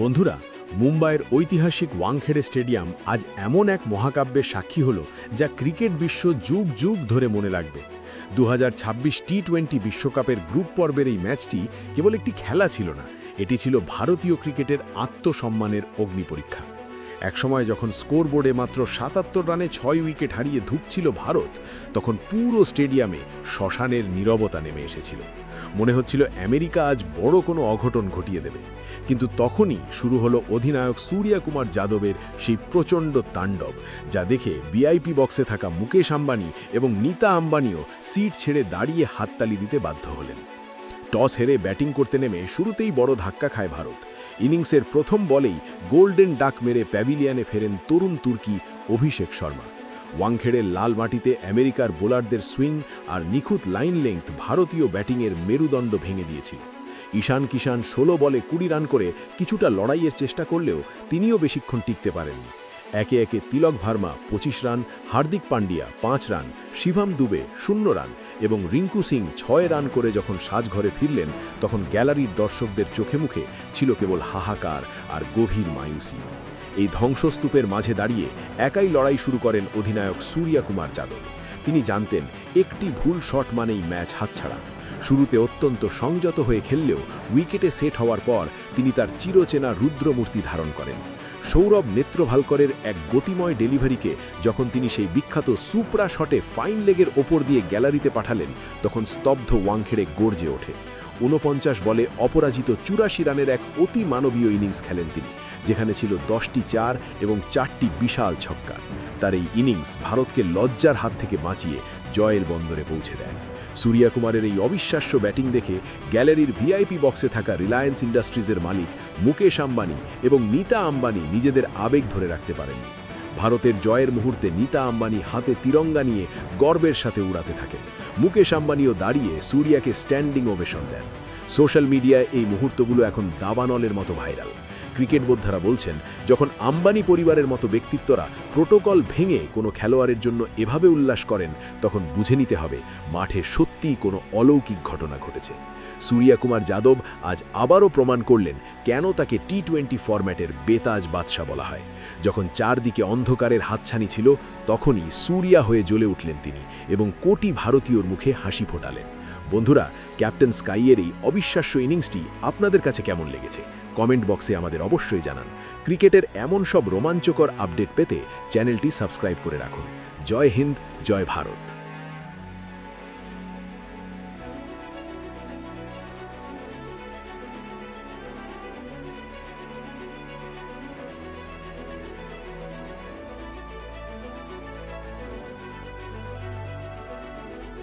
বন্ধুরা, মুম্বাইয়ের ঐতিহাসিক ওয়াংখেড়ে স্টেডিয়াম আজ এমন এক মহাকাব্যের সাক্ষী হল যা ক্রিকেট বিশ্ব যুগ যুগ ধরে মনে রাখবে। 2026 টি-20 বিশ্বকাপের গ্রুপ পর্বের এই ম্যাচটি কেবল একটি খেলা ছিল না, এটি ছিল ভারতীয় ক্রিকেটের আত্মসম্মানের অগ্নিপরীক্ষা। একসময় যখন স্কোরবোর্ডে মাত্র 77 রানে 6 উইকেট হারিয়ে ধুঁকছিল ভারত, তখন পুরো স্টেডিয়ামে শ্মশানের নীরবতা নেমে এসেছিল। মনে হচ্ছিল আমেরিকা আজ বড় কোনো অঘটন ঘটিয়ে দেবে। কিন্তু তখনই শুরু হলো অধিনায়ক সূর্যা কুমার যাদবের সেই প্রচণ্ড তাণ্ডব, যা দেখে ভিআইপি বক্সে থাকা মুকেশ আম্বানি এবং নীতা আম্বানিও সিট ছেড়ে দাঁড়িয়ে হাততালি দিতে বাধ্য হলেন। টস হেরে ব্যাটিং করতে নেমে শুরুতেই বড় ধাক্কা খায় ভারত। ইনিংসের প্রথম বলেই গোল্ডেন ডাক মেরে প্যাভিলিয়নে ফেরেন তরুণ তুর্কি অভিষেক শর্মা। ওয়াংখেড়ের লাল মাটিতে আমেরিকার বোলারদের সুইং আর নিখুঁত লাইন লেংথ ভারতীয় ব্যাটিংয়ের মেরুদণ্ড ভেঙে দিয়েছিল। ঈশান কিষান 16 বলে 20 রান করে কিছুটা লড়াইয়ের চেষ্টা করলেও তিনিও বেশিক্ষণ টিকতে পারেননি। একে একে Tilak Varma 25 run, Hardik Pandya 5 run, Shivam Dube 0 run এবং রিঙ্কু সিং 6 রান করে যখন সাজঘরে ফিরলেন, তখন গ্যালারির দর্শকদের চোখে মুখে ছিল কেবল হাহাকার আর গভীর মায়ুসী। এই ধ্বংসস্তূপের মাঝে দাঁড়িয়ে একাই লড়াই শুরু করেন অধিনায়ক সূর্যা কুমার যাদব। তিনি জানতেন একটি ভুল শট মানেই ম্যাচ হাতছাড়া। শুরুতে অত্যন্ত সংযত হয়ে খেললেও উইকেটে সেট হওয়ার পর তিনি তার চিরচেনা রুদ্রমূর্তি ধারণ করেন। সৌরভ নেত্রভালকরের এক গতিময় ডেলিভারিকে যখন তিনি সেই বিখ্যাত সুপ্রা শটে ফাইন লেগের ওপর দিয়ে গ্যালারিতে পাঠালেন, তখন স্তব্ধ ওয়াংখেড়ে গর্জে ওঠে। 49 বলে অপরাজিত 84 রানের এক অতি মানবীয় ইনিংস খেলেন তিনি, যেখানে ছিল 10টি 4 এবং 4টি বিশাল ছক্কা। তার এই ইনিংস ভারতকে লজ্জার হাত থেকে বাঁচিয়ে জয়ের বন্দরে পৌঁছে দেয়। সূর্যা কুমারের এই অবিশ্বাস্য ব্যাটিং দেখে গ্যালারির ভিআইপি বক্সে থাকা রিলায়েন্স ইন্ডাস্ট্রিজের মালিক মুকেশ আম্বানি এবং নীতা আম্বানি নিজেদের আবেগ ধরে রাখতে পারেননি। ভারতের জয়ের মুহূর্তে নীতা আম্বানি হাতে তিরঙ্গা নিয়ে গর্বের সাথে উড়াতে থাকেন। মুকেশ আম্বানিও দাঁড়িয়ে সূর্যাকে স্ট্যান্ডিং ওভেশন দেন। সোশ্যাল মিডিয়ায় এই মুহূর্তগুলো এখন দাবানলের মতো ভাইরাল। ক্রিকেট বোদ্ধারা বলছেন, যখন আম্বানি পরিবারের মতো ব্যক্তিত্বরা প্রোটোকল ভেঙে কোনো খেলোয়াড়ের জন্য এভাবে উল্লাস করেন, তখন বুঝে নিতে হবে মাঠে সত্যিই কোনো অলৌকিক ঘটনা ঘটেছে। সূর্যা কুমার যাদব আজ আবারও প্রমাণ করলেন কেন তাকে টি-20 ফরম্যাটের বেতাজ বাদশা বলা হয়। যখন চারদিকে অন্ধকারের হাতছানি ছিল, তখনই সূর্যা হয়ে জ্বলে উঠলেন তিনি এবং কোটি ভারতীয়র মুখে হাসি ফোটালেন। বন্ধুরা, ক্যাপ্টেন স্কাইয়ের এই অবিশ্বাস্য ইনিংসটি আপনাদের কাছে কেমন লেগেছে কমেন্ট বক্সে আমাদের অবশ্যই জানান। ক্রিকেটের এমন সব রোমাঞ্চকর আপডেট পেতে চ্যানেলটি সাবস্ক্রাইব করে রাখুন। জয় হিন্দ, জয় ভারত।